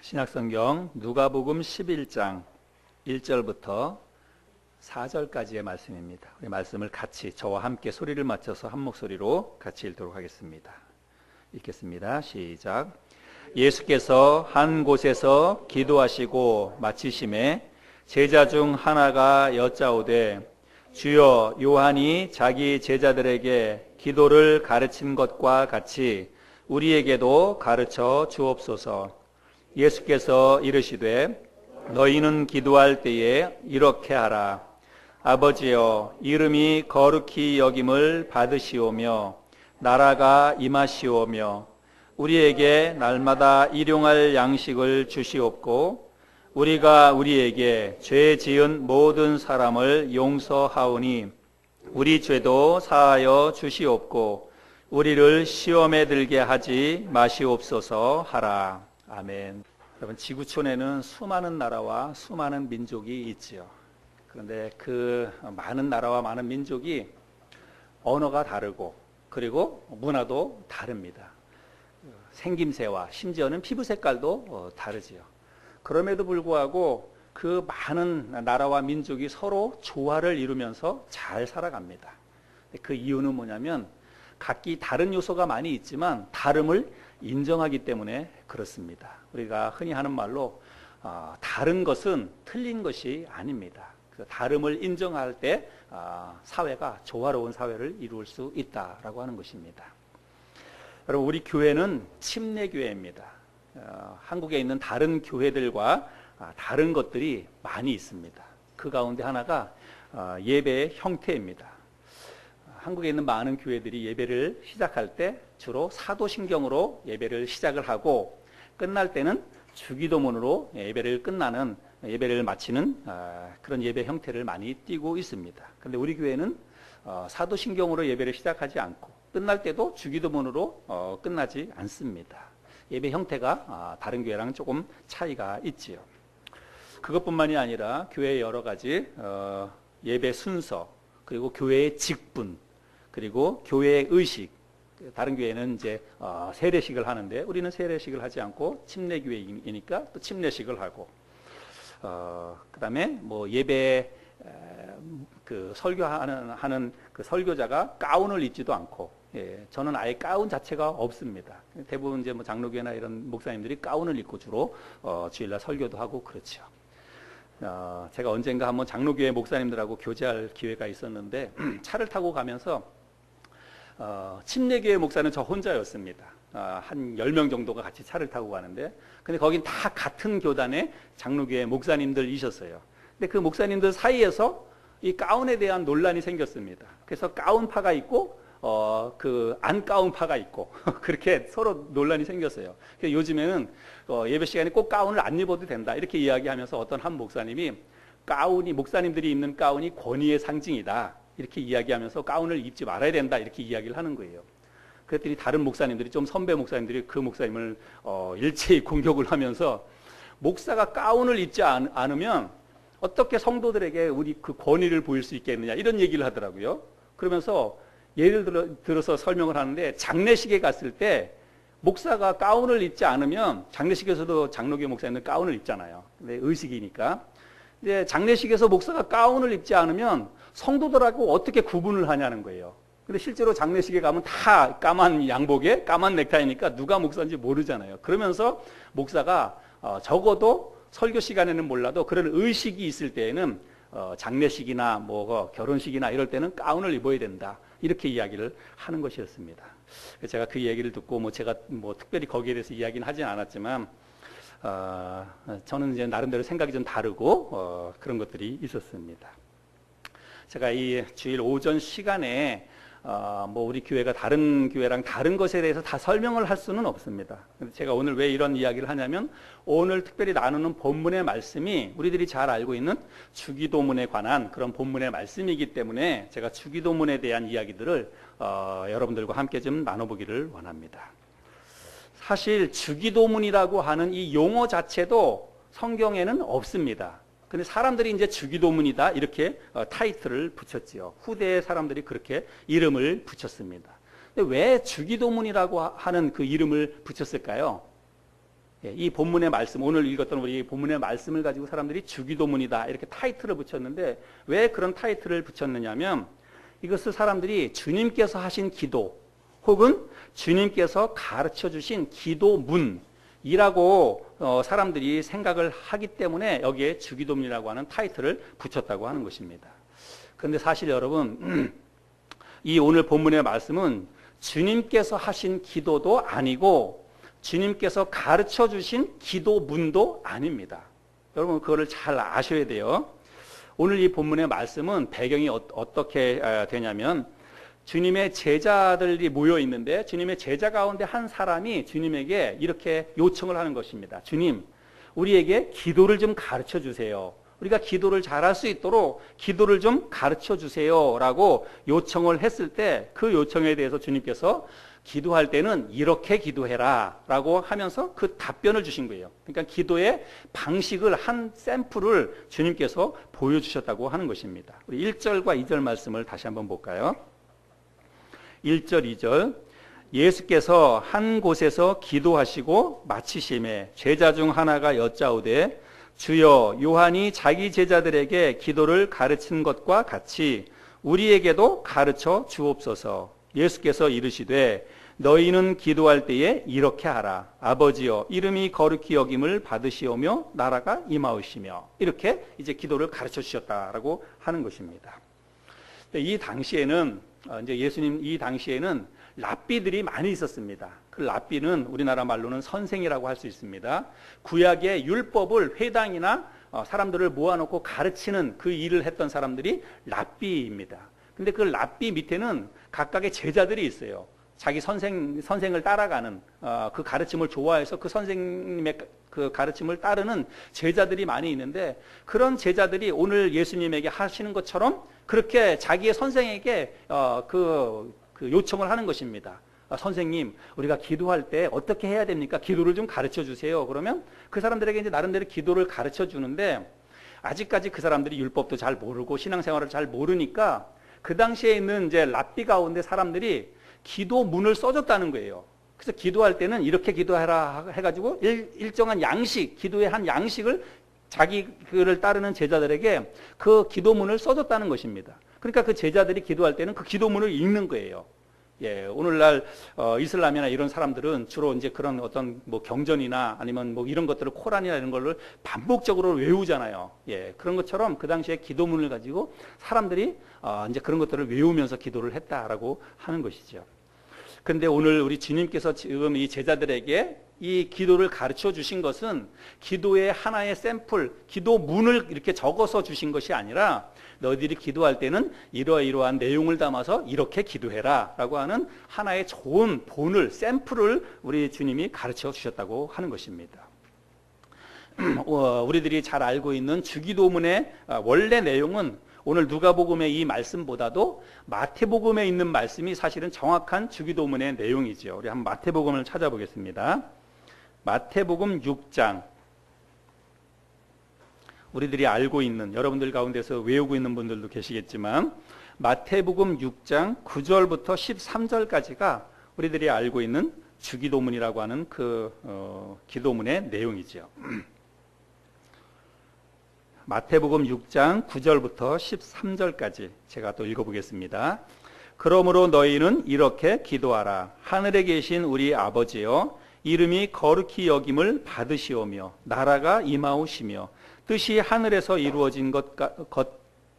신약성경 누가복음 11장 1절부터 4절까지의 말씀입니다. 우리 말씀을 같이 저와 함께 소리를 맞춰서 한 목소리로 같이 읽도록 하겠습니다. 읽겠습니다. 시작. 예수께서 한 곳에서 기도하시고 마치심에 제자 중 하나가 여짜오되 주여, 요한이 자기 제자들에게 기도를 가르친 것과 같이 우리에게도 가르쳐 주옵소서. 예수께서 이르시되 너희는 기도할 때에 이렇게 하라. 아버지여, 이름이 거룩히 여김을 받으시오며 나라가 임하시오며 우리에게 날마다 일용할 양식을 주시옵고 우리가 우리에게 죄 지은 모든 사람을 용서하오니 우리 죄도 사하여 주시옵고 우리를 시험에 들게 하지 마시옵소서 하라. 아멘. 여러분, 지구촌에는 수많은 나라와 수많은 민족이 있지요. 그런데 그 많은 나라와 많은 민족이 언어가 다르고 그리고 문화도 다릅니다. 생김새와 심지어는 피부 색깔도 다르지요. 그럼에도 불구하고 그 많은 나라와 민족이 서로 조화를 이루면서 잘 살아갑니다. 그 이유는 뭐냐면 각기 다른 요소가 많이 있지만 다름을 인정하기 때문에 그렇습니다. 우리가 흔히 하는 말로 다른 것은 틀린 것이 아닙니다. 그래서 다름을 인정할 때 사회가 조화로운 사회를 이룰 수 있다라고 하는 것입니다. 여러분, 우리 교회는 침례교회입니다. 한국에 있는 다른 교회들과 다른 것들이 많이 있습니다. 그 가운데 하나가 예배의 형태입니다. 한국에 있는 많은 교회들이 예배를 시작할 때 주로 사도신경으로 예배를 시작을 하고 끝날 때는 주기도문으로 예배를 마치는 그런 예배 형태를 많이 띠고 있습니다. 그런데 우리 교회는 사도신경으로 예배를 시작하지 않고 끝날 때도 주기도문으로 끝나지 않습니다. 예배 형태가 다른 교회랑 조금 차이가 있지요. 그것뿐만이 아니라 교회의 여러 가지 예배 순서, 그리고 교회의 직분, 그리고 교회의 의식, 다른 교회는 이제 세례식을 하는데 우리는 세례식을 하지 않고 침례교회이니까 또 침례식을 하고, 그다음에 뭐 예배 그 설교하는 그 설교자가 가운을 입지도 않고, 저는 아예 가운 자체가 없습니다. 대부분 이제 뭐 장로교회나 이런 목사님들이 가운을 입고 주로 주일날 설교도 하고 그렇죠. 제가 언젠가 한번 장로교회 목사님들하고 교제할 기회가 있었는데 차를 타고 가면서 침례교회 목사는 저 혼자였습니다. 한 10명 정도가 같이 차를 타고 가는데, 근데 거긴 다 같은 교단의 장로교회 목사님들이셨어요. 근데 그 목사님들 사이에서 이 가운에 대한 논란이 생겼습니다. 그래서 가운파가 있고 그 안 가운파가 있고 그렇게 서로 논란이 생겼어요. 그래서 요즘에는 예배 시간에 꼭 가운을 안 입어도 된다 이렇게 이야기하면서 어떤 한 목사님이 목사님들이 입는 가운이 권위의 상징이다 이렇게 이야기하면서 가운을 입지 말아야 된다 이렇게 이야기를 하는 거예요. 그랬더니 다른 목사님들이, 좀 선배 목사님들이 그 목사님을 일체히 공격을 하면서 목사가 가운을 입지 않으면 어떻게 성도들에게 우리 그 권위를 보일 수 있겠느냐 이런 얘기를 하더라고요. 그러면서 예를 들어서 설명을 하는데, 장례식에 갔을 때 목사가 가운을 입지 않으면, 장례식에서도 장로교 목사님들 가운을 입잖아요. 근데 의식이니까. 근데 장례식에서 목사가 가운을 입지 않으면 성도들하고 어떻게 구분을 하냐는 거예요. 근데 실제로 장례식에 가면 다 까만 양복에 까만 넥타이니까 누가 목사인지 모르잖아요. 그러면서 목사가 적어도 설교 시간에는 몰라도 그런 의식이 있을 때에는 장례식이나 뭐 결혼식이나 이럴 때는 가운을 입어야 된다 이렇게 이야기를 하는 것이었습니다. 제가 그 얘기를 듣고 제가 특별히 거기에 대해서 이야기는 하진 않았지만 저는 이제 나름대로 생각이 좀 다르고 그런 것들이 있었습니다. 제가 이 주일 오전 시간에 우리 교회가 다른 교회랑 다른 것에 대해서 다 설명을 할 수는 없습니다. 제가 오늘 왜 이런 이야기를 하냐면, 오늘 특별히 나누는 본문의 말씀이 우리들이 잘 알고 있는 주기도문에 관한 그런 본문의 말씀이기 때문에 제가 주기도문에 대한 이야기들을 여러분들과 함께 좀 나눠보기를 원합니다. 사실 주기도문이라고 하는 이 용어 자체도 성경에는 없습니다. 근데 사람들이 이제 주기도문이다 이렇게 타이틀을 붙였지요. 후대의 사람들이 그렇게 이름을 붙였습니다. 근데 왜 주기도문이라고 하는 그 이름을 붙였을까요? 이 본문의 말씀, 오늘 읽었던 우리 본문의 말씀을 가지고 사람들이 주기도문이다 이렇게 타이틀을 붙였는데, 왜 그런 타이틀을 붙였느냐면 이것을 사람들이 주님께서 하신 기도 혹은 주님께서 가르쳐 주신 기도문이라고 사람들이 생각을 하기 때문에 여기에 주기도문이라고 하는 타이틀을 붙였다고 하는 것입니다. 그런데 사실 여러분, 이 오늘 본문의 말씀은 주님께서 하신 기도도 아니고 주님께서 가르쳐 주신 기도문도 아닙니다. 여러분 그거를 잘 아셔야 돼요. 오늘 이 본문의 말씀은 배경이 어떻게 되냐면, 주님의 제자들이 모여 있는데 주님의 제자 가운데 한 사람이 주님에게 이렇게 요청을 하는 것입니다. 주님, 우리에게 기도를 좀 가르쳐 주세요. 우리가 기도를 잘할 수 있도록 기도를 좀 가르쳐 주세요 라고 요청을 했을 때, 그 요청에 대해서 주님께서 기도할 때는 이렇게 기도해라 라고 하면서 그 답변을 주신 거예요. 그러니까 기도의 방식을, 한 샘플을 주님께서 보여주셨다고 하는 것입니다. 우리 1절과 2절 말씀을 다시 한번 볼까요? 1절, 2절. 예수께서 한 곳에서 기도하시고 마치심에 제자 중 하나가 여짜오되, 주여, 요한이 자기 제자들에게 기도를 가르친 것과 같이 우리에게도 가르쳐 주옵소서. 예수께서 이르시되, 너희는 기도할 때에 이렇게 하라. 아버지여, 이름이 거룩히 여김을 받으시오며 나라가 임하오시며. 이렇게 이제 기도를 가르쳐 주셨다라고 하는 것입니다. 이 당시에는 이제 예수님 이 당시에는 랍비들이 많이 있었습니다. 그 랍비는 우리나라 말로는 선생이라고 할 수 있습니다. 구약의 율법을 회당이나 사람들을 모아놓고 가르치는 그 일을 했던 사람들이 랍비입니다. 근데 그 랍비 밑에는 각각의 제자들이 있어요. 자기 선생을 따라가는, 그 가르침을 좋아해서 그 선생님의 그 가르침을 따르는 제자들이 많이 있는데, 그런 제자들이 오늘 예수님에게 하시는 것처럼 그렇게 자기의 선생에게 그 요청을 하는 것입니다. 선생님, 우리가 기도할 때 어떻게 해야 됩니까? 기도를 좀 가르쳐 주세요. 그러면 그 사람들에게 이제 나름대로 기도를 가르쳐 주는데, 아직까지 그 사람들이 율법도 잘 모르고 신앙생활을 잘 모르니까 그 당시에 있는 이제 랍비 가운데 사람들이 기도문을 써줬다는 거예요. 그래서 기도할 때는 이렇게 기도해라 해가지고 일정한 양식, 기도의 한 양식을 자기 그를 따르는 제자들에게 그 기도문을 써줬다는 것입니다. 그러니까 그 제자들이 기도할 때는 그 기도문을 읽는 거예요. 예, 오늘날 이슬람이나 이런 사람들은 주로 이제 그런 어떤 뭐 경전이나 아니면 뭐 이런 것들을 코란이나 이런 걸를 반복적으로 외우잖아요. 예, 그런 것처럼 그 당시에 기도문을 가지고 사람들이 이제 그런 것들을 외우면서 기도를 했다라고 하는 것이죠. 근데 오늘 우리 주님께서 지금 이 제자들에게 이 기도를 가르쳐 주신 것은 기도의 하나의 샘플, 기도문을 이렇게 적어서 주신 것이 아니라, 너희들이 기도할 때는 이러이러한 내용을 담아서 이렇게 기도해라 라고 하는 하나의 좋은 본을, 샘플을 우리 주님이 가르쳐 주셨다고 하는 것입니다. 우리들이 잘 알고 있는 주기도문의 원래 내용은 오늘 누가복음의 이 말씀보다도 마태복음에 있는 말씀이 사실은 정확한 주기도문의 내용이죠. 우리 한번 마태복음을 찾아보겠습니다. 마태복음 6장. 우리들이 알고 있는, 여러분들 가운데서 외우고 있는 분들도 계시겠지만, 마태복음 6장 9절부터 13절까지가 우리들이 알고 있는 주기도문이라고 하는 그 기도문의 내용이죠. 마태복음 6장 9절부터 13절까지 제가 또 읽어보겠습니다. 그러므로 너희는 이렇게 기도하라. 하늘에 계신 우리 아버지여, 이름이 거룩히 여김을 받으시오며 나라가 임하오시며 뜻이 하늘에서 이루어진 것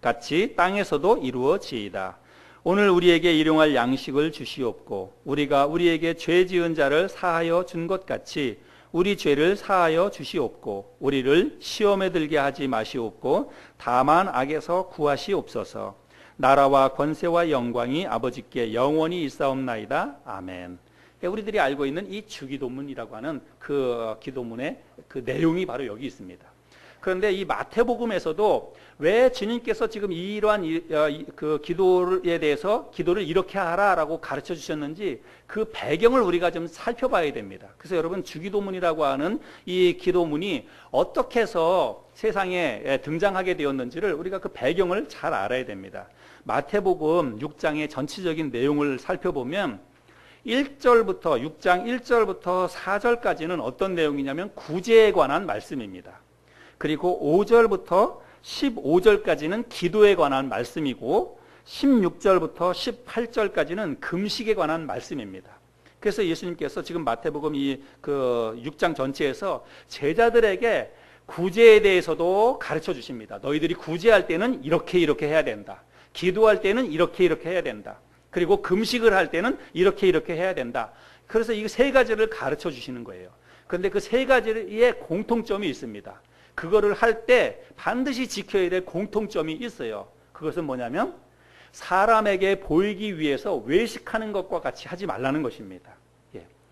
같이 땅에서도 이루어지이다. 오늘 우리에게 일용할 양식을 주시옵고, 우리가 우리에게 죄 지은 자를 사하여 준 것 같이 우리 죄를 사하여 주시옵고, 우리를 시험에 들게 하지 마시옵고 다만 악에서 구하시옵소서. 나라와 권세와 영광이 아버지께 영원히 있사옵나이다. 아멘. 우리들이 알고 있는 이 주기도문이라고 하는 그 기도문의 그 내용이 바로 여기 있습니다. 그런데 이 마태복음에서도 왜 주님께서 지금 이러한 그 기도에 대해서 기도를 이렇게 하라라고 가르쳐 주셨는지 그 배경을 우리가 좀 살펴봐야 됩니다. 그래서 여러분, 주기도문이라고 하는 이 기도문이 어떻게 해서 세상에 등장하게 되었는지를 우리가 그 배경을 잘 알아야 됩니다. 마태복음 6장의 전체적인 내용을 살펴보면 6장 1절부터 4절까지는 어떤 내용이냐면 구제에 관한 말씀입니다. 그리고 5절부터 15절까지는 기도에 관한 말씀이고 16절부터 18절까지는 금식에 관한 말씀입니다. 그래서 예수님께서 지금 마태복음 그 6장 전체에서 제자들에게 구제에 대해서도 가르쳐 주십니다. 너희들이 구제할 때는 이렇게 해야 된다. 기도할 때는 이렇게 해야 된다. 그리고 금식을 할 때는 이렇게 해야 된다. 그래서 이 세 가지를 가르쳐 주시는 거예요. 그런데 그 세 가지의 공통점이 있습니다. 그거를 할 때 반드시 지켜야 될 공통점이 있어요. 그것은 뭐냐면 사람에게 보이기 위해서 외식하는 것과 같이 하지 말라는 것입니다.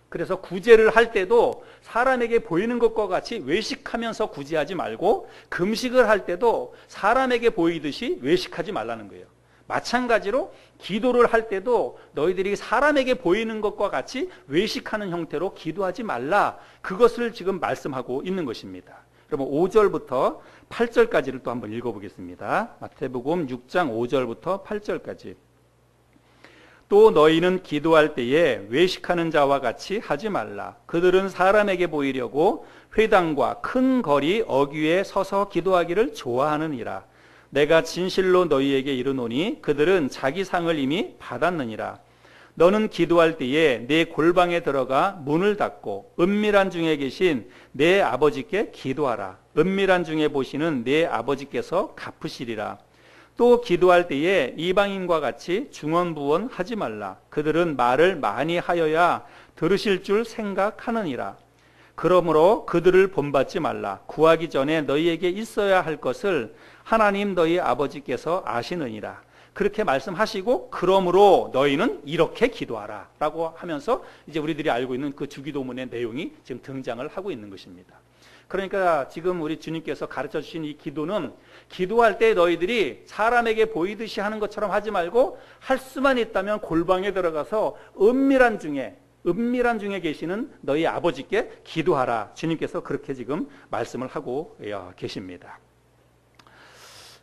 그래서 구제를 할 때도 사람에게 보이는 것과 같이 외식하면서 구제하지 말고 금식을 할 때도 사람에게 보이듯이 외식하지 말라는 거예요. 마찬가지로 기도를 할 때도 너희들이 사람에게 보이는 것과 같이 외식하는 형태로 기도하지 말라. 그것을 지금 말씀하고 있는 것입니다. 그러면 5절부터 8절까지를 또 한번 읽어보겠습니다. 마태복음 6장 5절부터 8절까지. 또 너희는 기도할 때에 외식하는 자와 같이 하지 말라. 그들은 사람에게 보이려고 회당과 큰 거리 어귀에 서서 기도하기를 좋아하느니라. 내가 진실로 너희에게 이르노니 그들은 자기 상을 이미 받았느니라. 너는 기도할 때에 내 골방에 들어가 문을 닫고 은밀한 중에 계신 내 아버지께 기도하라. 은밀한 중에 보시는 내 아버지께서 갚으시리라. 또 기도할 때에 이방인과 같이 중언부언 하지 말라. 그들은 말을 많이 하여야 들으실 줄 생각하느니라. 그러므로 그들을 본받지 말라. 구하기 전에 너희에게 있어야 할 것을 하나님 너희 아버지께서 아시느니라. 그렇게 말씀하시고 그러므로 너희는 이렇게 기도하라 라고 하면서 이제 우리들이 알고 있는 그 주기도문의 내용이 지금 등장을 하고 있는 것입니다. 그러니까 지금 우리 주님께서 가르쳐 주신 이 기도는 기도할 때 너희들이 사람에게 보이듯이 하는 것처럼 하지 말고 할 수만 있다면 골방에 들어가서 은밀한 중에 계시는 너희 아버지께 기도하라. 주님께서 그렇게 지금 말씀을 하고 계십니다.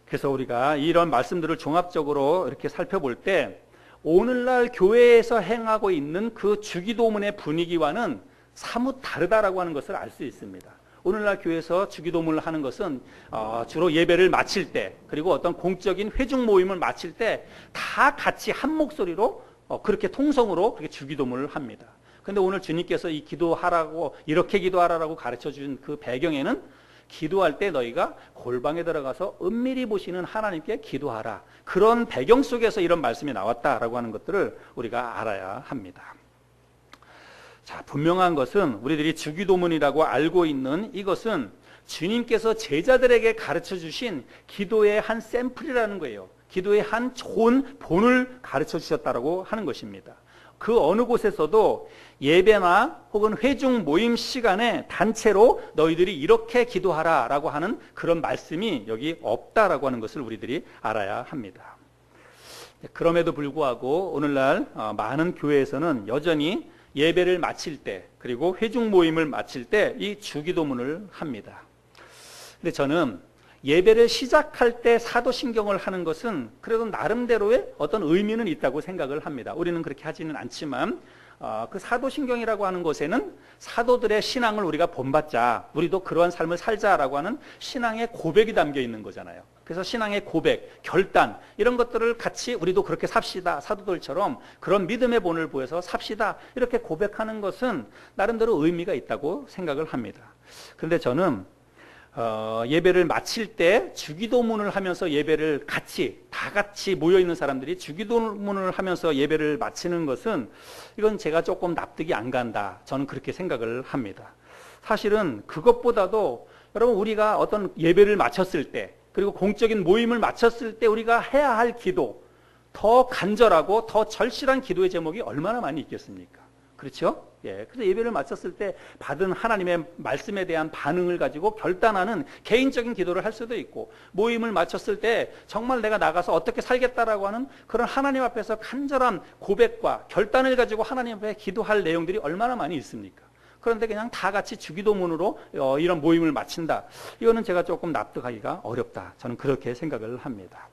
그래서 우리가 이런 말씀들을 종합적으로 이렇게 살펴볼 때 오늘날 교회에서 행하고 있는 그 주기도문의 분위기와는 사뭇 다르다라고 하는 것을 알 수 있습니다. 오늘날 교회에서 주기도문을 하는 것은 주로 예배를 마칠 때 그리고 어떤 공적인 회중 모임을 마칠 때 다 같이 한 목소리로 그렇게 통성으로 그렇게 주기도문을 합니다. 그런데 오늘 주님께서 이 기도하라고 이렇게 기도하라고 가르쳐 준 그 배경에는 기도할 때 너희가 골방에 들어가서 은밀히 보시는 하나님께 기도하라. 그런 배경 속에서 이런 말씀이 나왔다라고 하는 것들을 우리가 알아야 합니다. 자, 분명한 것은 우리들이 주기도문이라고 알고 있는 이것은 주님께서 제자들에게 가르쳐 주신 기도의 한 샘플이라는 거예요. 기도의 한 좋은 본을 가르쳐 주셨다라고 하는 것입니다. 그 어느 곳에서도 예배나 혹은 회중 모임 시간에 단체로 너희들이 이렇게 기도하라라고 하는 그런 말씀이 여기 없다라고 하는 것을 우리들이 알아야 합니다. 그럼에도 불구하고 오늘날 많은 교회에서는 여전히 예배를 마칠 때 그리고 회중 모임을 마칠 때 이 주기도문을 합니다. 근데 저는 예배를 시작할 때 사도신경을 하는 것은 그래도 나름대로의 어떤 의미는 있다고 생각을 합니다. 우리는 그렇게 하지는 않지만 그 사도신경이라고 하는 것에는 사도들의 신앙을 우리가 본받자, 우리도 그러한 삶을 살자라고 하는 신앙의 고백이 담겨 있는 거잖아요. 그래서 신앙의 고백, 결단 이런 것들을 같이 우리도 그렇게 삽시다. 사도들처럼 그런 믿음의 본을 보여서 삽시다. 이렇게 고백하는 것은 나름대로 의미가 있다고 생각을 합니다. 그런데 저는 예배를 마칠 때 주기도문을 하면서 예배를 다 같이 모여있는 사람들이 주기도문을 하면서 예배를 마치는 것은 이건 제가 조금 납득이 안 간다. 저는 그렇게 생각을 합니다. 사실은 그것보다도 여러분 우리가 어떤 예배를 마쳤을 때 그리고 공적인 모임을 마쳤을 때 우리가 해야 할 기도, 더 간절하고 더 절실한 기도의 제목이 얼마나 많이 있겠습니까? 그렇죠? 그래서 예배를 마쳤을 때 받은 하나님의 말씀에 대한 반응을 가지고 결단하는 개인적인 기도를 할 수도 있고, 모임을 마쳤을 때 정말 내가 나가서 어떻게 살겠다라고 하는 그런 하나님 앞에서 간절한 고백과 결단을 가지고 하나님 앞에 기도할 내용들이 얼마나 많이 있습니까? 그런데 그냥 다 같이 주기도문으로 이런 모임을 마친다. 이거는 제가 조금 납득하기가 어렵다. 저는 그렇게 생각을 합니다.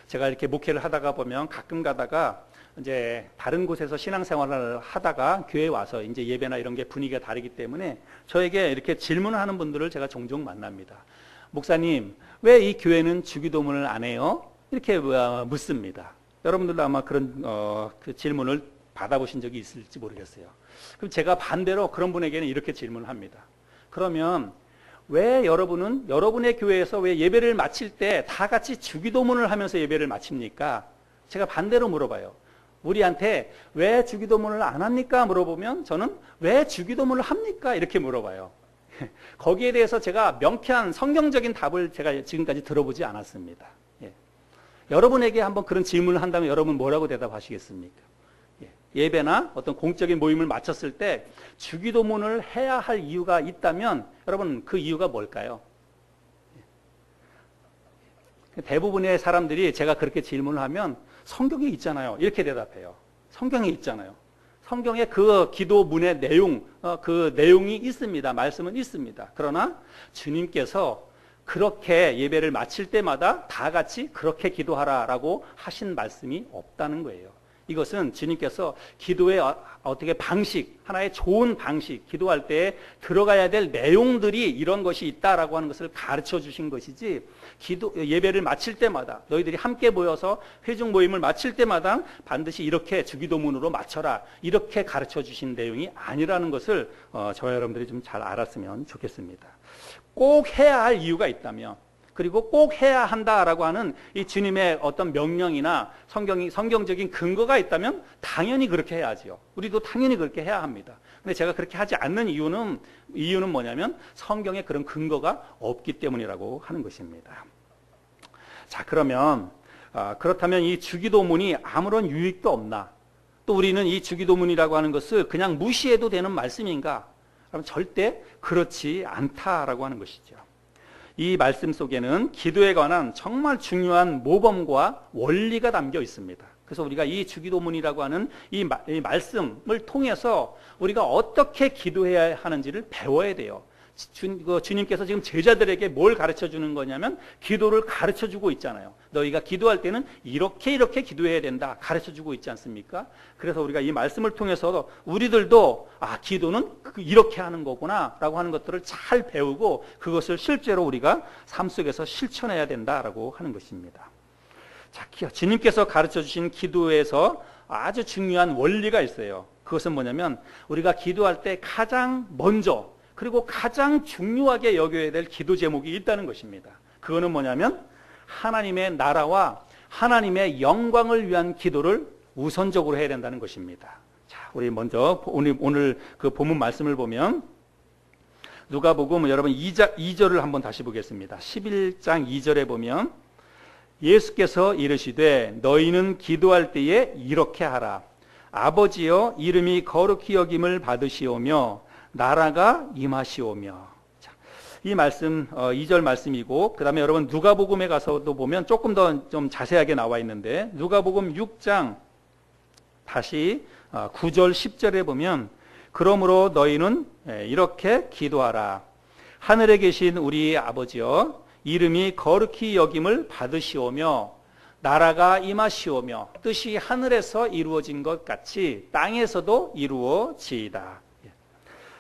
제가 이렇게 목회를 하다가 보면 가끔 가다가 이제 다른 곳에서 신앙생활을 하다가 교회에 와서 이제 예배나 이런 게 분위기가 다르기 때문에 저에게 이렇게 질문을 하는 분들을 제가 종종 만납니다. 목사님, 왜 이 교회는 주기도문을 안 해요? 이렇게 묻습니다. 여러분들도 아마 그런 그 질문을 받아보신 적이 있을지 모르겠어요. 그럼 제가 반대로 그런 분에게는 이렇게 질문을 합니다. 그러면 왜 여러분은 여러분의 교회에서 왜 예배를 마칠 때 다 같이 주기도문을 하면서 예배를 마칩니까? 제가 반대로 물어봐요. 우리한테 왜 주기도문을 안 합니까? 물어보면 저는 왜 주기도문을 합니까? 이렇게 물어봐요. 거기에 대해서 제가 명쾌한 성경적인 답을 제가 지금까지 들어보지 않았습니다. 여러분에게 한번 그런 질문을 한다면 여러분 뭐라고 대답하시겠습니까? 예배나 어떤 공적인 모임을 마쳤을 때 주기도문을 해야 할 이유가 있다면 여러분 그 이유가 뭘까요? 대부분의 사람들이 제가 그렇게 질문을 하면 성경에 있잖아요. 이렇게 대답해요. 성경에 있잖아요. 성경에 그 기도문의 내용, 그 내용이 있습니다. 말씀은 있습니다. 그러나 주님께서 그렇게 예배를 마칠 때마다 다 같이 그렇게 기도하라라고 하신 말씀이 없다는 거예요. 이것은 주님께서 기도의 어떻게 방식, 하나의 좋은 방식, 기도할 때 들어가야 될 내용들이 이런 것이 있다라고 하는 것을 가르쳐 주신 것이지, 예배를 마칠 때마다 너희들이 함께 모여서 회중 모임을 마칠 때마다 반드시 이렇게 주기도문으로 마쳐라, 이렇게 가르쳐 주신 내용이 아니라는 것을 저와 여러분들이 좀 잘 알았으면 좋겠습니다. 꼭 해야 할 이유가 있다면, 그리고 꼭 해야 한다라고 하는 이 주님의 어떤 명령이나 성경적인 근거가 있다면 당연히 그렇게 해야지요. 우리도 당연히 그렇게 해야 합니다. 근데 제가 그렇게 하지 않는 이유는 뭐냐면 성경에 그런 근거가 없기 때문이라고 하는 것입니다. 자, 그러면 그렇다면 이 주기도문이 아무런 유익도 없나? 또 우리는 이 주기도문이라고 하는 것을 그냥 무시해도 되는 말씀인가? 그럼 절대 그렇지 않다라고 하는 것이죠. 이 말씀 속에는 기도에 관한 정말 중요한 모범과 원리가 담겨 있습니다. 그래서 우리가 이 주기도문이라고 하는 이 말씀을 통해서 우리가 어떻게 기도해야 하는지를 배워야 돼요. 주님께서 지금 제자들에게 뭘 가르쳐 주는 거냐면 기도를 가르쳐 주고 있잖아요. 너희가 기도할 때는 이렇게 기도해야 된다 가르쳐 주고 있지 않습니까? 그래서 우리가 이 말씀을 통해서 우리들도 기도는 이렇게 하는 거구나 라고 하는 것들을 잘 배우고 그것을 실제로 우리가 삶 속에서 실천해야 된다라고 하는 것입니다. 자, 주님께서 가르쳐 주신 기도에서 아주 중요한 원리가 있어요. 그것은 뭐냐면 우리가 기도할 때 가장 먼저 그리고 가장 중요하게 여겨야 될 기도 제목이 있다는 것입니다. 그거는 뭐냐면 하나님의 나라와 하나님의 영광을 위한 기도를 우선적으로 해야 된다는 것입니다. 자, 우리 먼저 오늘 그 본문 말씀을 보면 누가복음 여러분 2절을 한번 다시 보겠습니다. 11장 2절에 보면 예수께서 이르시되 너희는 기도할 때에 이렇게 하라. 아버지여 이름이 거룩히 여김을 받으시오며 나라가 임하시오며. 자, 이 말씀 2절 말씀이고 그 다음에 여러분 누가복음에 가서도 보면 조금 더 좀 자세하게 나와 있는데 누가복음 6장 다시 9절 10절에 보면 그러므로 너희는 이렇게 기도하라. 하늘에 계신 우리 아버지여 이름이 거룩히 여김을 받으시오며 나라가 임하시오며 뜻이 하늘에서 이루어진 것 같이 땅에서도 이루어지이다.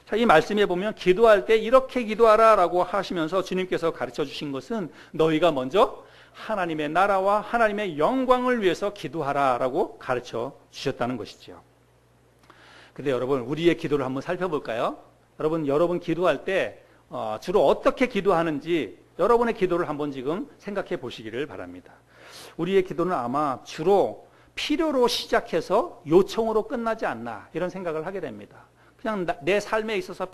자, 이 말씀에 보면 기도할 때 이렇게 기도하라라고 하시면서 주님께서 가르쳐 주신 것은 너희가 먼저 하나님의 나라와 하나님의 영광을 위해서 기도하라라고 가르쳐 주셨다는 것이죠. 근데 여러분 우리의 기도를 한번 살펴볼까요? 여러분 기도할 때 주로 어떻게 기도하는지 여러분의 기도를 한번 지금 생각해 보시기를 바랍니다. 우리의 기도는 아마 주로 필요로 시작해서 요청으로 끝나지 않나 이런 생각을 하게 됩니다. 그냥 내 삶에 있어서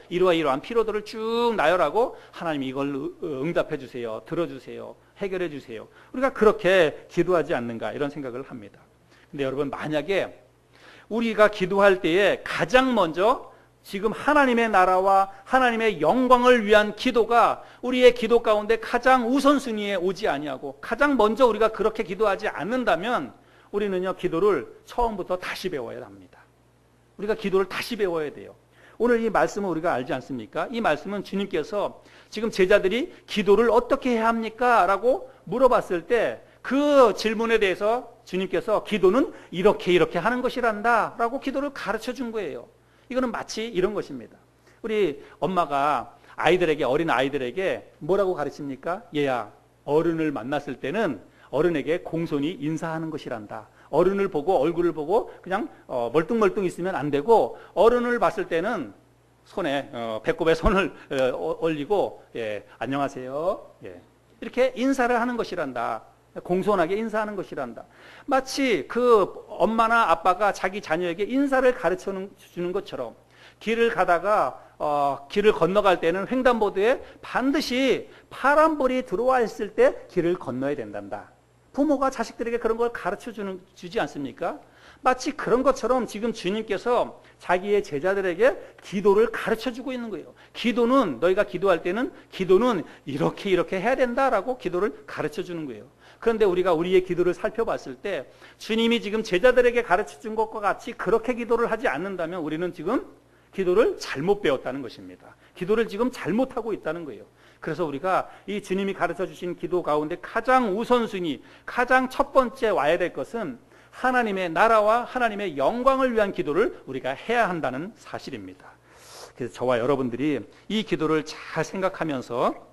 이러한 피로들을 쭉 나열하고 하나님 이걸 응답해 주세요. 들어주세요. 해결해 주세요. 우리가 그렇게 기도하지 않는가 이런 생각을 합니다. 근데 여러분 만약에 우리가 기도할 때에 가장 먼저 지금 하나님의 나라와 하나님의 영광을 위한 기도가 우리의 기도 가운데 가장 우선순위에 오지 아니하고 가장 먼저 우리가 그렇게 기도하지 않는다면 우리는요 기도를 처음부터 다시 배워야 합니다. 우리가 기도를 다시 배워야 돼요. 오늘 이 말씀은 우리가 알지 않습니까? 이 말씀은 주님께서 지금 제자들이 기도를 어떻게 해야 합니까? 라고 물어봤을 때 그 질문에 대해서 주님께서 기도는 이렇게 하는 것이란다 라고 기도를 가르쳐 준 거예요. 이거는 마치 이런 것입니다. 우리 엄마가 어린 아이들에게 뭐라고 가르칩니까? 얘야, 어른을 만났을 때는 어른에게 공손히 인사하는 것이란다. 어른을 보고 얼굴을 보고 그냥 멀뚱멀뚱 있으면 안 되고, 어른을 봤을 때는 손에 배꼽에 손을 올리고, 예, 안녕하세요, 예, 이렇게 인사를 하는 것이란다. 공손하게 인사하는 것이란다. 마치 그 엄마나 아빠가 자기 자녀에게 인사를 가르쳐 주는 것처럼, 길을 가다가 길을 건너갈 때는 횡단보도에 반드시 파란불이 들어와 있을 때 길을 건너야 된단다. 부모가 자식들에게 그런 걸 가르쳐 주지 않습니까? 마치 그런 것처럼 지금 주님께서 자기의 제자들에게 기도를 가르쳐 주고 있는 거예요. 기도는, 너희가 기도할 때는 기도는 이렇게 해야 된다라고 기도를 가르쳐 주는 거예요. 그런데 우리가 우리의 기도를 살펴봤을 때 주님이 지금 제자들에게 가르쳐 준 것과 같이 그렇게 기도를 하지 않는다면 우리는 지금 기도를 잘못 배웠다는 것입니다. 기도를 지금 잘못하고 있다는 거예요. 그래서 우리가 이 주님이 가르쳐 주신 기도 가운데 가장 우선순위, 가장 첫 번째 와야 될 것은 하나님의 나라와 하나님의 영광을 위한 기도를 우리가 해야 한다는 사실입니다. 그래서 저와 여러분들이 이 기도를 잘 생각하면서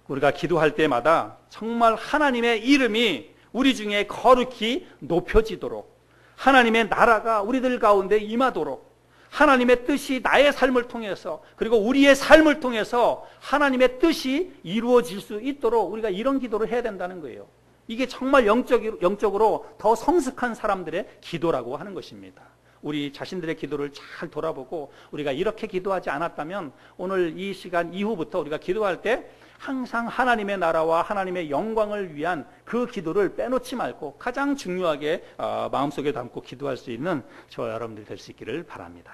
우리가 기도할 때마다 정말 하나님의 이름이 우리 중에 거룩히 높여지도록, 하나님의 나라가 우리들 가운데 임하도록, 하나님의 뜻이 나의 삶을 통해서, 그리고 우리의 삶을 통해서 하나님의 뜻이 이루어질 수 있도록 우리가 이런 기도를 해야 된다는 거예요. 이게 정말 영적으로 더 성숙한 사람들의 기도라고 하는 것입니다. 우리 자신들의 기도를 잘 돌아보고 우리가 이렇게 기도하지 않았다면 오늘 이 시간 이후부터 우리가 기도할 때 항상 하나님의 나라와 하나님의 영광을 위한 그 기도를 빼놓지 말고 가장 중요하게 마음속에 담고 기도할 수 있는 저와 여러분들이 될 수 있기를 바랍니다.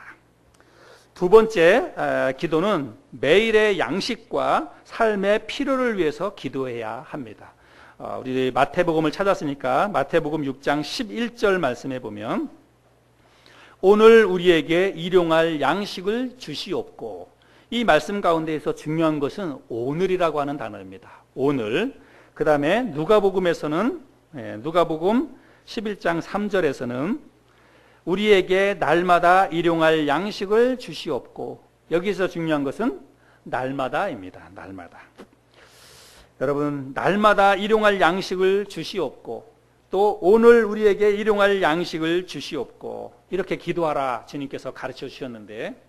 두 번째, 기도는 매일의 양식과 삶의 필요를 위해서 기도해야 합니다. 우리 마태복음을 찾았으니까 마태복음 6장 11절 말씀해 보면, 오늘 우리에게 일용할 양식을 주시옵고, 이 말씀 가운데에서 중요한 것은 오늘이라고 하는 단어입니다. 오늘. 그 다음에 누가복음에서는, 누가복음 11장 3절에서는 우리에게 날마다 일용할 양식을 주시옵고, 여기서 중요한 것은 날마다입니다. 날마다. 여러분, 날마다 일용할 양식을 주시옵고, 또 오늘 우리에게 일용할 양식을 주시옵고, 이렇게 기도하라 주님께서 가르쳐 주셨는데,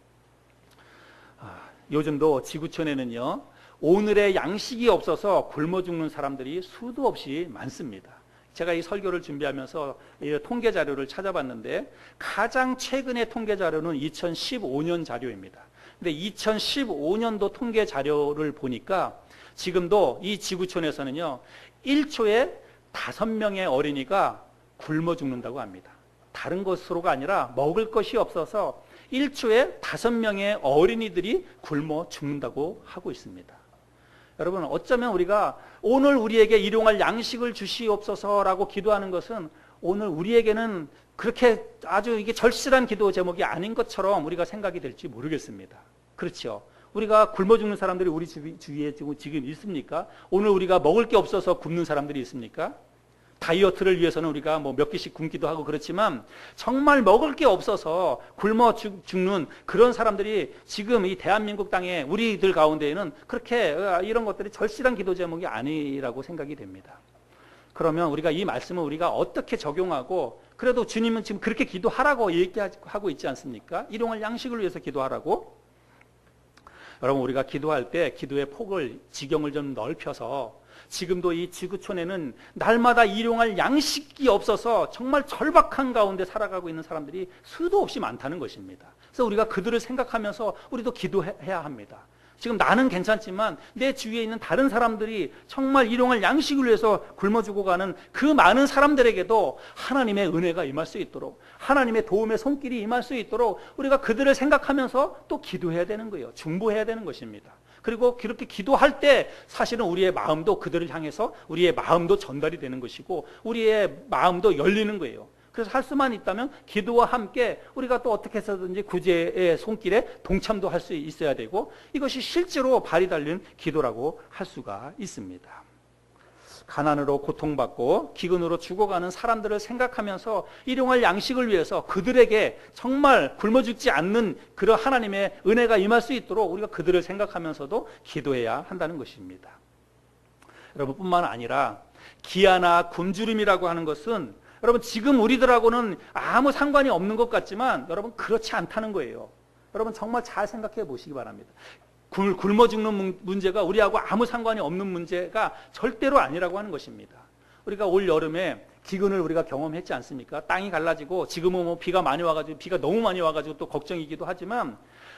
요즘도 지구촌에는요, 오늘의 양식이 없어서 굶어 죽는 사람들이 수도 없이 많습니다. 제가 이 설교를 준비하면서 이 통계 자료를 찾아봤는데 가장 최근의 통계 자료는 2015년 자료입니다. 근데 2015년도 통계 자료를 보니까 지금도 이 지구촌에서는요, 1초에 5명의 어린이가 굶어 죽는다고 합니다. 다른 것으로가 아니라 먹을 것이 없어서 1초에 5명의 어린이들이 굶어 죽는다고 하고 있습니다. 여러분, 어쩌면 우리가 오늘 우리에게 일용할 양식을 주시옵소서라고 기도하는 것은 오늘 우리에게는 그렇게 아주 이게 절실한 기도 제목이 아닌 것처럼 우리가 생각이 될지 모르겠습니다. 그렇죠? 우리가 굶어 죽는 사람들이 우리 주위에 지금 있습니까? 오늘 우리가 먹을 게 없어서 굶는 사람들이 있습니까? 다이어트를 위해서는 우리가 뭐 몇 개씩 굶기도 하고 그렇지만 정말 먹을 게 없어서 굶어 죽는 그런 사람들이 지금 이 대한민국 땅에 우리들 가운데에는 그렇게 이런 것들이 절실한 기도 제목이 아니라고 생각이 됩니다. 그러면 우리가 이 말씀을 우리가 어떻게 적용하고, 그래도 주님은 지금 그렇게 기도하라고 얘기하고 있지 않습니까? 일용할 양식을 위해서 기도하라고. 여러분, 우리가 기도할 때 기도의 폭을, 지경을 좀 넓혀서, 지금도 이 지구촌에는 날마다 일용할 양식이 없어서 정말 절박한 가운데 살아가고 있는 사람들이 수도 없이 많다는 것입니다. 그래서 우리가 그들을 생각하면서 우리도 기도해야 합니다. 지금 나는 괜찮지만 내 주위에 있는 다른 사람들이 정말 일용할 양식을 위해서 굶어 죽어가는 그 많은 사람들에게도 하나님의 은혜가 임할 수 있도록, 하나님의 도움의 손길이 임할 수 있도록 우리가 그들을 생각하면서 또 기도해야 되는 거예요. 중보해야 되는 것입니다. 그리고 그렇게 기도할 때 사실은 우리의 마음도 그들을 향해서 우리의 마음도 전달이 되는 것이고 우리의 마음도 열리는 거예요. 그래서 할 수만 있다면 기도와 함께 우리가 또 어떻게 해서든지 구제의 손길에 동참도 할 수 있어야 되고, 이것이 실제로 발이 달린 기도라고 할 수가 있습니다. 가난으로 고통받고 기근으로 죽어가는 사람들을 생각하면서 일용할 양식을 위해서 그들에게 정말 굶어 죽지 않는 그런 하나님의 은혜가 임할 수 있도록 우리가 그들을 생각하면서도 기도해야 한다는 것입니다. 여러분, 뿐만 아니라 기아나 굶주림이라고 하는 것은 여러분 지금 우리들하고는 아무 상관이 없는 것 같지만 여러분 그렇지 않다는 거예요. 여러분 정말 잘 생각해 보시기 바랍니다. 굶어 죽는 문제가 우리하고 아무 상관이 없는 문제가 절대로 아니라고 하는 것입니다. 우리가 올 여름에 기근을 우리가 경험했지 않습니까? 땅이 갈라지고 지금은 뭐 비가 많이 와가지고 비가 너무 많이 와가지고 또 걱정이기도 하지만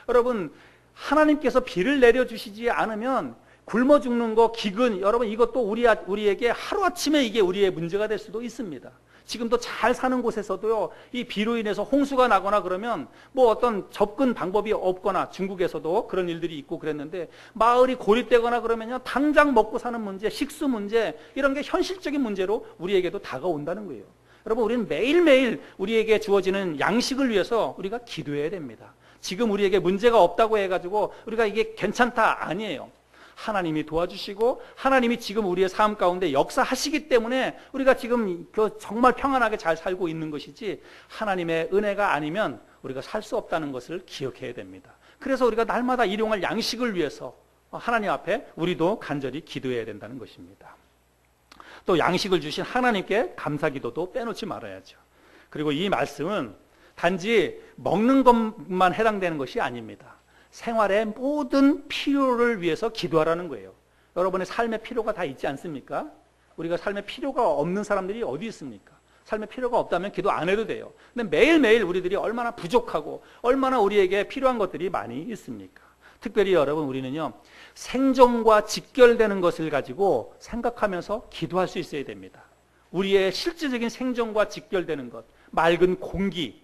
여러분 하나님께서 비를 내려주시지 않으면 굶어 죽는 거 기근 여러분 이것도 우리에게 하루아침에 이게 우리의 문제가 될 수도 있습니다. 지금도 잘 사는 곳에서도요, 이 비로 인해서 홍수가 나거나 그러면 뭐 어떤 접근 방법이 없거나 중국에서도 그런 일들이 있고 그랬는데 마을이 고립되거나 그러면요, 당장 먹고 사는 문제, 식수 문제 이런 게 현실적인 문제로 우리에게도 다가온다는 거예요. 여러분, 우리는 매일매일 우리에게 주어지는 양식을 위해서 우리가 기도해야 됩니다. 지금 우리에게 문제가 없다고 해가지고 우리가 이게 괜찮다 아니에요. 하나님이 도와주시고 하나님이 지금 우리의 삶 가운데 역사하시기 때문에 우리가 지금 정말 평안하게 잘 살고 있는 것이지 하나님의 은혜가 아니면 우리가 살 수 없다는 것을 기억해야 됩니다. 그래서 우리가 날마다 일용할 양식을 위해서 하나님 앞에 우리도 간절히 기도해야 된다는 것입니다. 또 양식을 주신 하나님께 감사기도도 빼놓지 말아야죠. 그리고 이 말씀은 단지 먹는 것만 해당되는 것이 아닙니다. 생활의 모든 필요를 위해서 기도하라는 거예요. 여러분의 삶의 필요가 다 있지 않습니까? 우리가 삶의 필요가 없는 사람들이 어디 있습니까? 삶의 필요가 없다면 기도 안 해도 돼요. 근데 매일매일 우리들이 얼마나 부족하고 얼마나 우리에게 필요한 것들이 많이 있습니까? 특별히 여러분 우리는요, 생존과 직결되는 것을 가지고 생각하면서 기도할 수 있어야 됩니다. 우리의 실질적인 생존과 직결되는 것, 맑은 공기,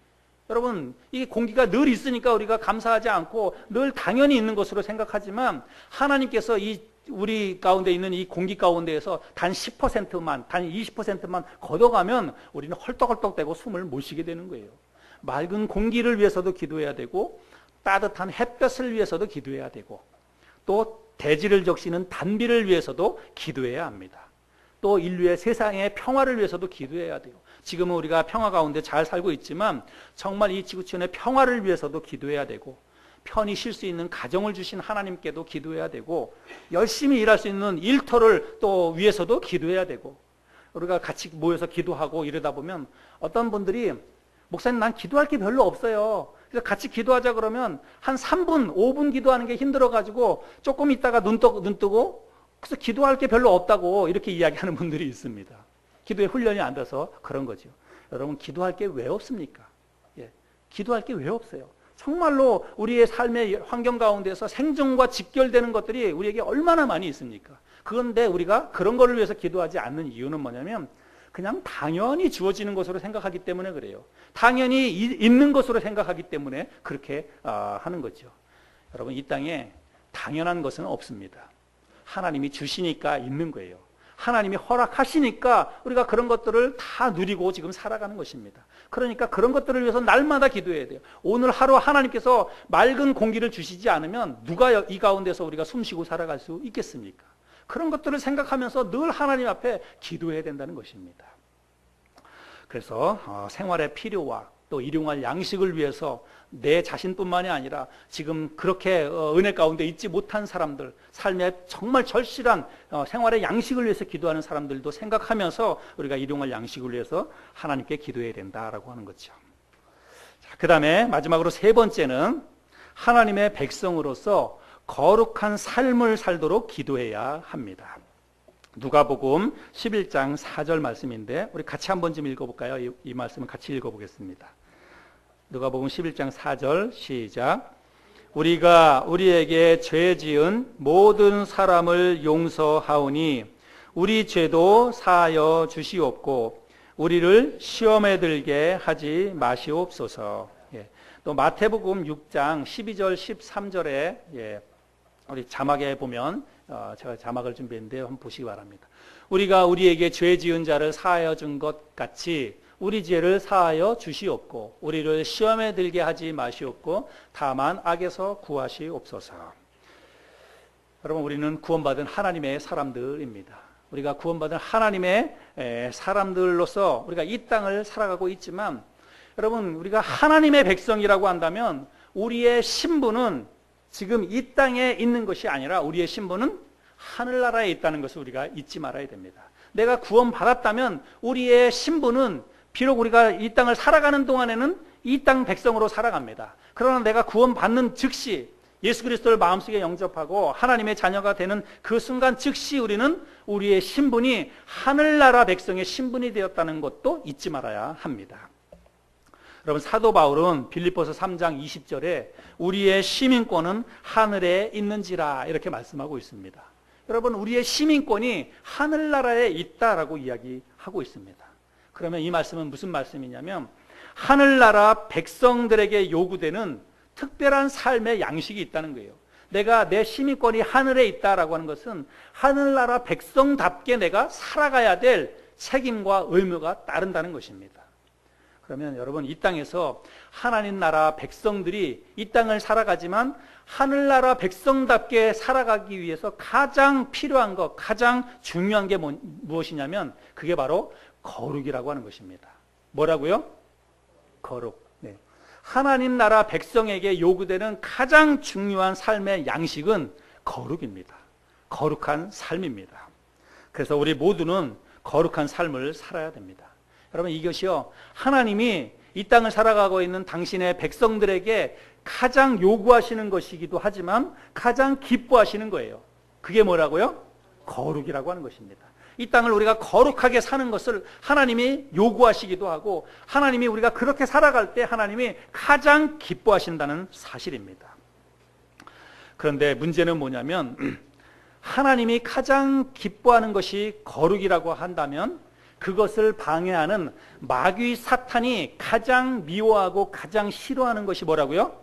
여러분 이 공기가 늘 있으니까 우리가 감사하지 않고 늘 당연히 있는 것으로 생각하지만 하나님께서 이 우리 가운데 있는 이 공기 가운데에서 단 10%만 단 20%만 걷어가면 우리는 헐떡헐떡대고 숨을 못 쉬게 되는 거예요. 맑은 공기를 위해서도 기도해야 되고 따뜻한 햇볕을 위해서도 기도해야 되고 또 대지를 적시는 단비를 위해서도 기도해야 합니다. 또 인류의 세상의 평화를 위해서도 기도해야 돼요. 지금은 우리가 평화 가운데 잘 살고 있지만 정말 이 지구촌의 평화를 위해서도 기도해야 되고 편히 쉴 수 있는 가정을 주신 하나님께도 기도해야 되고 열심히 일할 수 있는 일터를 또 위해서도 기도해야 되고 우리가 같이 모여서 기도하고 이러다 보면 어떤 분들이 목사님 난 기도할 게 별로 없어요. 그래서 같이 기도하자 그러면 한 3분, 5분 기도하는 게 힘들어가지고 조금 있다가 눈 뜨고 그래서 기도할 게 별로 없다고 이렇게 이야기하는 분들이 있습니다. 기도에 훈련이 안 돼서 그런 거죠. 여러분 기도할 게 왜 없습니까? 예, 기도할 게 왜 없어요? 정말로 우리의 삶의 환경 가운데서 생존과 직결되는 것들이 우리에게 얼마나 많이 있습니까? 그런데 우리가 그런 거를 위해서 기도하지 않는 이유는 뭐냐면 그냥 당연히 주어지는 것으로 생각하기 때문에 그래요. 당연히 있는 것으로 생각하기 때문에 그렇게 하는 거죠. 여러분 이 땅에 당연한 것은 없습니다. 하나님이 주시니까 있는 거예요. 하나님이 허락하시니까 우리가 그런 것들을 다 누리고 지금 살아가는 것입니다. 그러니까 그런 것들을 위해서 날마다 기도해야 돼요. 오늘 하루 하나님께서 맑은 공기를 주시지 않으면 누가 이 가운데서 우리가 숨쉬고 살아갈 수 있겠습니까? 그런 것들을 생각하면서 늘 하나님 앞에 기도해야 된다는 것입니다. 그래서 생활의 필요와 또 일용할 양식을 위해서 내 자신뿐만이 아니라 지금 그렇게 은혜 가운데 있지 못한 사람들, 삶의 정말 절실한 생활의 양식을 위해서 기도하는 사람들도 생각하면서 우리가 일용할 양식을 위해서 하나님께 기도해야 된다라고 하는 거죠. 자, 그 다음에 마지막으로 세 번째는 하나님의 백성으로서 거룩한 삶을 살도록 기도해야 합니다. 누가복음 11장 4절 말씀인데 우리 같이 한번 좀 읽어볼까요? 이 말씀을 같이 읽어보겠습니다. 누가복음 11장 4절 시작. 우리가 우리에게 죄 지은 모든 사람을 용서하오니 우리 죄도 사하여 주시옵고 우리를 시험에 들게 하지 마시옵소서. 예. 또 마태복음 6장 12절 13절에 예. 우리 자막에 보면 제가 자막을 준비했는데 한번 보시기 바랍니다. 우리가 우리에게 죄 지은 자를 사하여 준 것 같이 우리 죄를 사하여 주시옵고 우리를 시험에 들게 하지 마시옵고 다만 악에서 구하시옵소서. 여러분 우리는 구원받은 하나님의 사람들입니다. 우리가 구원받은 하나님의 사람들로서 우리가 이 땅을 살아가고 있지만, 여러분, 우리가 하나님의 백성이라고 한다면 우리의 신분은 지금 이 땅에 있는 것이 아니라 우리의 신분은 하늘나라에 있다는 것을 우리가 잊지 말아야 됩니다. 내가 구원받았다면 우리의 신분은 비록 우리가 이 땅을 살아가는 동안에는 이 땅 백성으로 살아갑니다. 그러나 내가 구원받는 즉시 예수 그리스도를 마음속에 영접하고 하나님의 자녀가 되는 그 순간 즉시 우리는 우리의 신분이 하늘나라 백성의 신분이 되었다는 것도 잊지 말아야 합니다. 여러분, 사도 바울은 빌립보서 3장 20절에 우리의 시민권은 하늘에 있는지라 이렇게 말씀하고 있습니다. 여러분, 우리의 시민권이 하늘나라에 있다라고 이야기하고 있습니다. 그러면 이 말씀은 무슨 말씀이냐면, 하늘나라 백성들에게 요구되는 특별한 삶의 양식이 있다는 거예요. 내가 내 시민권이 하늘에 있다라고 하는 것은 하늘나라 백성답게 내가 살아가야 될 책임과 의무가 따른다는 것입니다. 그러면 여러분, 이 땅에서 하나님 나라 백성들이 이 땅을 살아가지만 하늘나라 백성답게 살아가기 위해서 가장 필요한 것, 가장 중요한 게 무엇이냐면 그게 바로 거룩이라고 하는 것입니다. 뭐라고요? 거룩. 네. 하나님 나라 백성에게 요구되는 가장 중요한 삶의 양식은 거룩입니다. 거룩한 삶입니다. 그래서 우리 모두는 거룩한 삶을 살아야 됩니다. 여러분, 이것이요, 하나님이 이 땅을 살아가고 있는 당신의 백성들에게 가장 요구하시는 것이기도 하지만 가장 기뻐하시는 거예요. 그게 뭐라고요? 거룩이라고 하는 것입니다. 이 땅을 우리가 거룩하게 사는 것을 하나님이 요구하시기도 하고, 하나님이 우리가 그렇게 살아갈 때 하나님이 가장 기뻐하신다는 사실입니다. 그런데 문제는 뭐냐면, 하나님이 가장 기뻐하는 것이 거룩이라고 한다면 그것을 방해하는 마귀 사탄이 가장 미워하고 가장 싫어하는 것이 뭐라고요?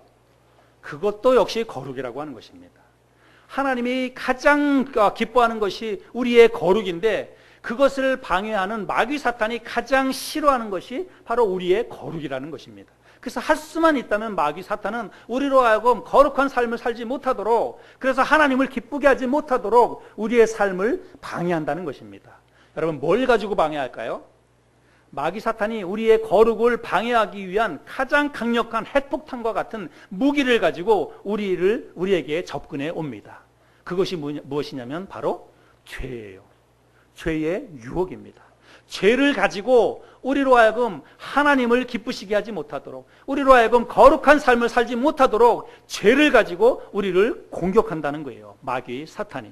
그것도 역시 거룩이라고 하는 것입니다. 하나님이 가장 기뻐하는 것이 우리의 거룩인데, 그것을 방해하는 마귀 사탄이 가장 싫어하는 것이 바로 우리의 거룩이라는 것입니다. 그래서 할 수만 있다면 마귀 사탄은 우리로 하여금 거룩한 삶을 살지 못하도록, 그래서 하나님을 기쁘게 하지 못하도록 우리의 삶을 방해한다는 것입니다. 여러분, 뭘 가지고 방해할까요? 마귀 사탄이 우리의 거룩을 방해하기 위한 가장 강력한 핵폭탄과 같은 무기를 가지고 우리에게 접근해 옵니다. 그것이 무엇이냐면 바로 죄예요. 죄의 유혹입니다. 죄를 가지고 우리로 하여금 하나님을 기쁘시게 하지 못하도록, 우리로 하여금 거룩한 삶을 살지 못하도록 죄를 가지고 우리를 공격한다는 거예요, 마귀 사탄이.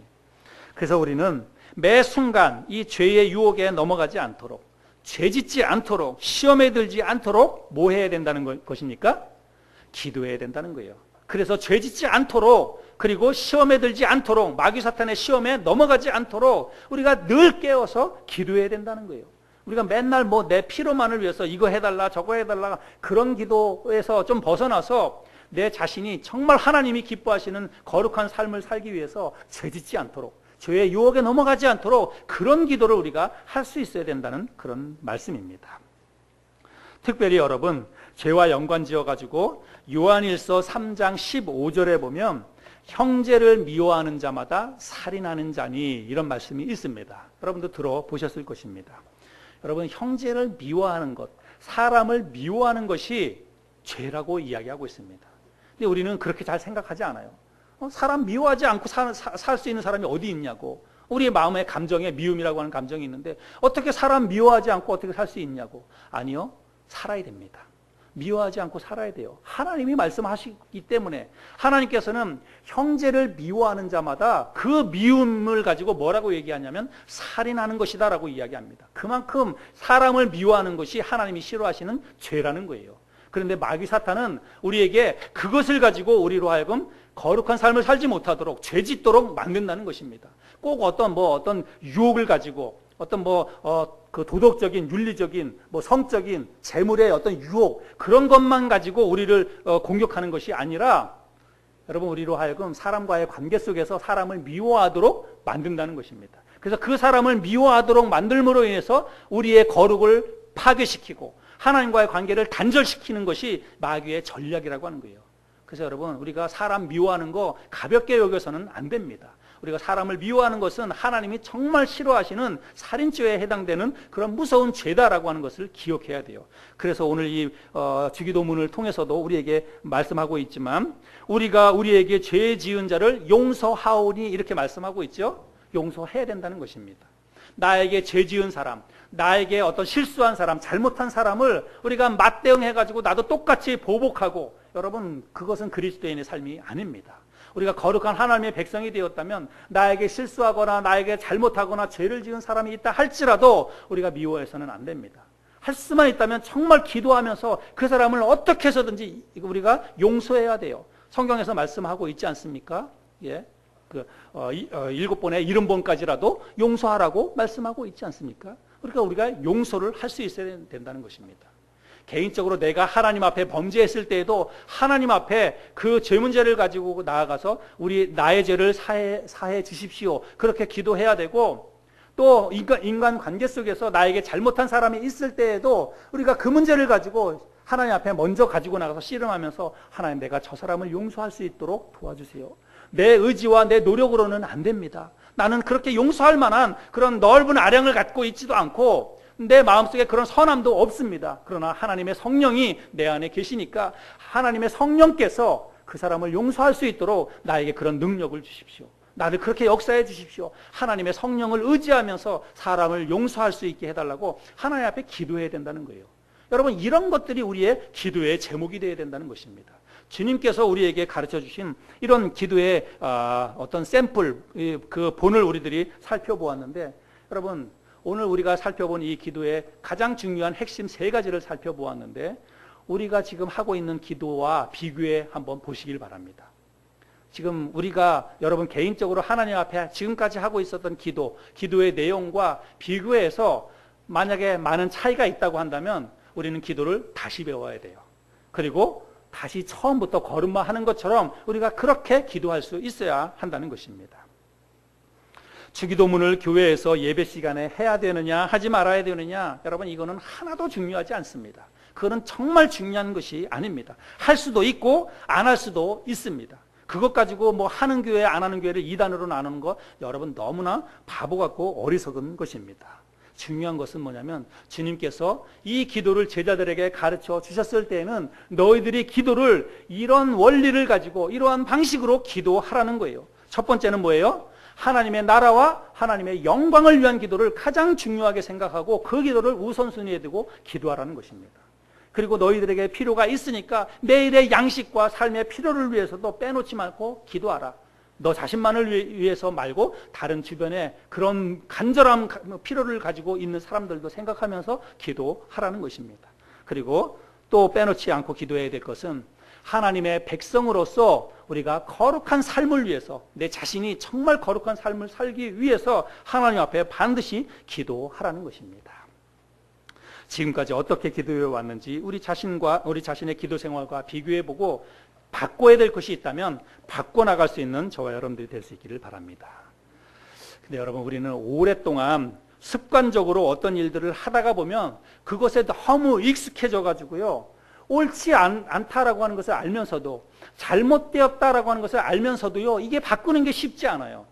그래서 우리는 매 순간 이 죄의 유혹에 넘어가지 않도록, 죄짓지 않도록, 시험에 들지 않도록 뭐 해야 된다는 것입니까? 기도해야 된다는 거예요. 그래서 죄짓지 않도록, 그리고 시험에 들지 않도록, 마귀 사탄의 시험에 넘어가지 않도록 우리가 늘 깨어서 기도해야 된다는 거예요. 우리가 맨날 내 피로만을 위해서 이거 해달라 저거 해달라 그런 기도에서 좀 벗어나서 내 자신이 정말 하나님이 기뻐하시는 거룩한 삶을 살기 위해서 죄짓지 않도록, 죄의 유혹에 넘어가지 않도록 그런 기도를 우리가 할 수 있어야 된다는 그런 말씀입니다. 특별히 여러분, 죄와 연관지어 가지고 요한일서 3장 15절에 보면 형제를 미워하는 자마다 살인하는 자니, 이런 말씀이 있습니다. 여러분도 들어보셨을 것입니다. 여러분, 형제를 미워하는 것, 사람을 미워하는 것이 죄라고 이야기하고 있습니다. 근데 우리는 그렇게 잘 생각하지 않아요. 사람 미워하지 않고 살 수 있는 사람이 어디 있냐고. 우리의 마음의 감정에 미움이라고 하는 감정이 있는데 어떻게 사람 미워하지 않고 어떻게 살 수 있냐고. 아니요, 살아야 됩니다. 미워하지 않고 살아야 돼요. 하나님이 말씀하시기 때문에. 하나님께서는 형제를 미워하는 자마다 그 미움을 가지고 뭐라고 얘기하냐면 살인하는 것이다 라고 이야기합니다. 그만큼 사람을 미워하는 것이 하나님이 싫어하시는 죄라는 거예요. 그런데 마귀 사탄은 우리에게 그것을 가지고 우리로 하여금 거룩한 삶을 살지 못하도록 죄짓도록 만든다는 것입니다. 꼭 어떤 유혹을 가지고 어떤 그 도덕적인, 윤리적인, 성적인, 재물의 어떤 유혹, 그런 것만 가지고 우리를 공격하는 것이 아니라, 여러분, 우리로 하여금 사람과의 관계 속에서 사람을 미워하도록 만든다는 것입니다. 그래서 그 사람을 미워하도록 만들므로 인해서 우리의 거룩을 파괴시키고 하나님과의 관계를 단절시키는 것이 마귀의 전략이라고 하는 거예요. 그래서 여러분, 우리가 사람 미워하는 거 가볍게 여겨서는 안 됩니다. 우리가 사람을 미워하는 것은 하나님이 정말 싫어하시는 살인죄에 해당되는 그런 무서운 죄다라고 하는 것을 기억해야 돼요. 그래서 오늘 이 주기도문을 통해서도 우리에게 말씀하고 있지만, 우리가 우리에게 죄 지은 자를 용서하오니 이렇게 말씀하고 있죠. 용서해야 된다는 것입니다. 나에게 죄 지은 사람, 나에게 어떤 실수한 사람, 잘못한 사람을 우리가 맞대응해가지고 나도 똑같이 보복하고, 여러분, 그것은 그리스도인의 삶이 아닙니다. 우리가 거룩한 하나님의 백성이 되었다면 나에게 실수하거나 나에게 잘못하거나 죄를 지은 사람이 있다 할지라도 우리가 미워해서는 안 됩니다. 할 수만 있다면 정말 기도하면서 그 사람을 어떻게 해서든지 우리가 용서해야 돼요. 성경에서 말씀하고 있지 않습니까? 예. 7번에 70번까지라도 용서하라고 말씀하고 있지 않습니까? 그러니까 우리가 용서를 할 수 있어야 된다는 것입니다. 개인적으로 내가 하나님 앞에 범죄했을 때에도 하나님 앞에 그 죄 문제를 가지고 나아가서 나의 죄를 사해 주십시오, 그렇게 기도해야 되고, 또 인간 관계 속에서 나에게 잘못한 사람이 있을 때에도 우리가 그 문제를 가지고 하나님 앞에 먼저 가지고 나가서 씨름하면서, 하나님, 내가 저 사람을 용서할 수 있도록 도와주세요. 내 의지와 내 노력으로는 안 됩니다. 나는 그렇게 용서할 만한 그런 넓은 아량을 갖고 있지도 않고 내 마음속에 그런 선함도 없습니다. 그러나 하나님의 성령이 내 안에 계시니까 하나님의 성령께서 그 사람을 용서할 수 있도록 나에게 그런 능력을 주십시오. 나를 그렇게 역사해 주십시오. 하나님의 성령을 의지하면서 사람을 용서할 수 있게 해달라고 하나님 앞에 기도해야 된다는 거예요. 여러분, 이런 것들이 우리의 기도의 제목이 되어야 된다는 것입니다. 주님께서 우리에게 가르쳐 주신 이런 기도의 어떤 샘플, 그 본을 우리들이 살펴보았는데, 여러분, 오늘 우리가 살펴본 이 기도의 가장 중요한 핵심 3가지를 살펴보았는데, 우리가 지금 하고 있는 기도와 비교해 한번 보시길 바랍니다. 지금 우리가 여러분 개인적으로 하나님 앞에 지금까지 하고 있었던 기도의 내용과 비교해서 만약에 많은 차이가 있다고 한다면 우리는 기도를 다시 배워야 돼요. 그리고 다시 처음부터 걸음마 하는 것처럼 우리가 그렇게 기도할 수 있어야 한다는 것입니다. 주기도문을 교회에서 예배 시간에 해야 되느냐 하지 말아야 되느냐, 여러분, 이거는 하나도 중요하지 않습니다. 그거는 정말 중요한 것이 아닙니다. 할 수도 있고 안 할 수도 있습니다. 그것 가지고 뭐 하는 교회 안 하는 교회를 2단으로 나누는 거, 여러분, 너무나 바보 같고 어리석은 것입니다. 중요한 것은 뭐냐면, 주님께서 이 기도를 제자들에게 가르쳐 주셨을 때에는 너희들이 기도를 이런 원리를 가지고 이러한 방식으로 기도하라는 거예요. 첫 번째는 뭐예요? 하나님의 나라와 하나님의 영광을 위한 기도를 가장 중요하게 생각하고 그 기도를 우선순위에 두고 기도하라는 것입니다. 그리고 너희들에게 필요가 있으니까 매일의 양식과 삶의 필요를 위해서도 빼놓지 말고 기도하라. 너 자신만을 위해서 말고 다른 주변에 그런 간절한 필요를 가지고 있는 사람들도 생각하면서 기도하라는 것입니다. 그리고 또 빼놓지 않고 기도해야 될 것은, 하나님의 백성으로서 우리가 거룩한 삶을 위해서, 내 자신이 정말 거룩한 삶을 살기 위해서 하나님 앞에 반드시 기도하라는 것입니다. 지금까지 어떻게 기도해 왔는지 우리 자신의 기도 생활과 비교해보고 바꿔야 될 것이 있다면 바꿔나갈 수 있는 저와 여러분들이 될 수 있기를 바랍니다. 근데 여러분, 우리는 오랫동안 습관적으로 어떤 일들을 하다가 보면 그것에 너무 익숙해져 가지고요, 옳지 않다라고 하는 것을 알면서도, 잘못되었다라고 하는 것을 알면서도요, 이게 바꾸는 게 쉽지 않아요.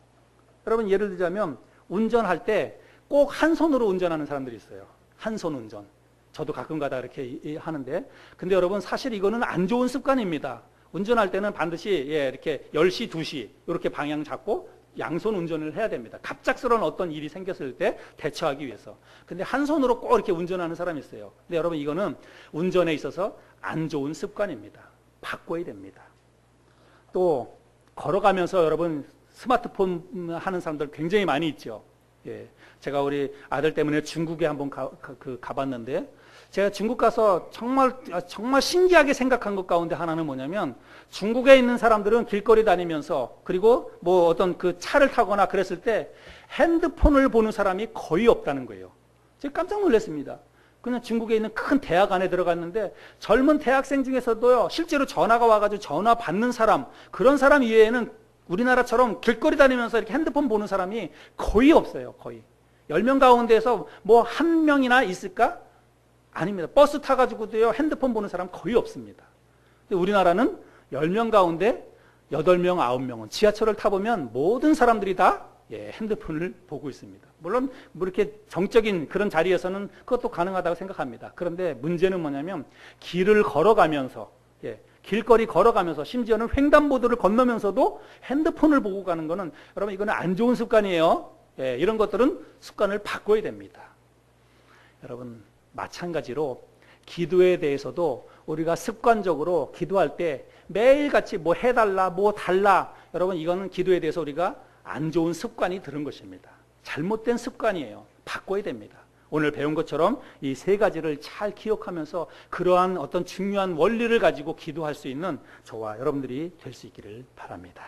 여러분, 예를 들자면 운전할 때 꼭 한 손으로 운전하는 사람들이 있어요. 한 손 운전. 저도 가끔 가다 이렇게 하는데, 근데 여러분, 사실 이거는 안 좋은 습관입니다. 운전할 때는 반드시 이렇게 10시, 2시 이렇게 방향 잡고 양손 운전을 해야 됩니다. 갑작스러운 어떤 일이 생겼을 때 대처하기 위해서. 근데 한 손으로 꼭 이렇게 운전하는 사람이 있어요. 근데 여러분, 이거는 운전에 있어서 안 좋은 습관입니다. 바꿔야 됩니다. 또 걸어가면서 여러분 스마트폰 하는 사람들 굉장히 많이 있죠. 제가 우리 아들 때문에 중국에 한번 가봤는데, 제가 중국 가서 정말 신기하게 생각한 것 가운데 하나는 뭐냐면, 중국에 있는 사람들은 길거리 다니면서, 그리고 뭐 어떤 그 차를 타거나 그랬을 때 핸드폰을 보는 사람이 거의 없다는 거예요. 제가 깜짝 놀랐습니다. 그냥 중국에 있는 큰 대학 안에 들어갔는데 젊은 대학생 중에서도요, 실제로 전화가 와가지고 전화 받는 사람, 그런 사람 이외에는 우리나라처럼 길거리 다니면서 이렇게 핸드폰 보는 사람이 거의 없어요. 거의 10명 가운데서 뭐 한 명이나 있을까? 아닙니다. 버스 타가지고도요, 핸드폰 보는 사람 거의 없습니다. 근데 우리나라는 10명 가운데 8명, 9명은 지하철을 타보면 모든 사람들이 다 핸드폰을 보고 있습니다. 물론 뭐 이렇게 정적인 그런 자리에서는 그것도 가능하다고 생각합니다. 그런데 문제는 뭐냐면 길을 걸어가면서 길거리 걸어가면서 심지어는 횡단보도를 건너면서도 핸드폰을 보고 가는 거는 여러분 이거는 안 좋은 습관이에요. 이런 것들은 습관을 바꿔야 됩니다. 여러분 마찬가지로 기도에 대해서도 우리가 습관적으로 기도할 때 매일같이 뭐 해달라 뭐 달라, 여러분 이거는 기도에 대해서 우리가 안 좋은 습관이 들은 것입니다. 잘못된 습관이에요. 바꿔야 됩니다. 오늘 배운 것처럼 이 3가지를 잘 기억하면서 그러한 어떤 중요한 원리를 가지고 기도할 수 있는 저와 여러분들이 될 수 있기를 바랍니다.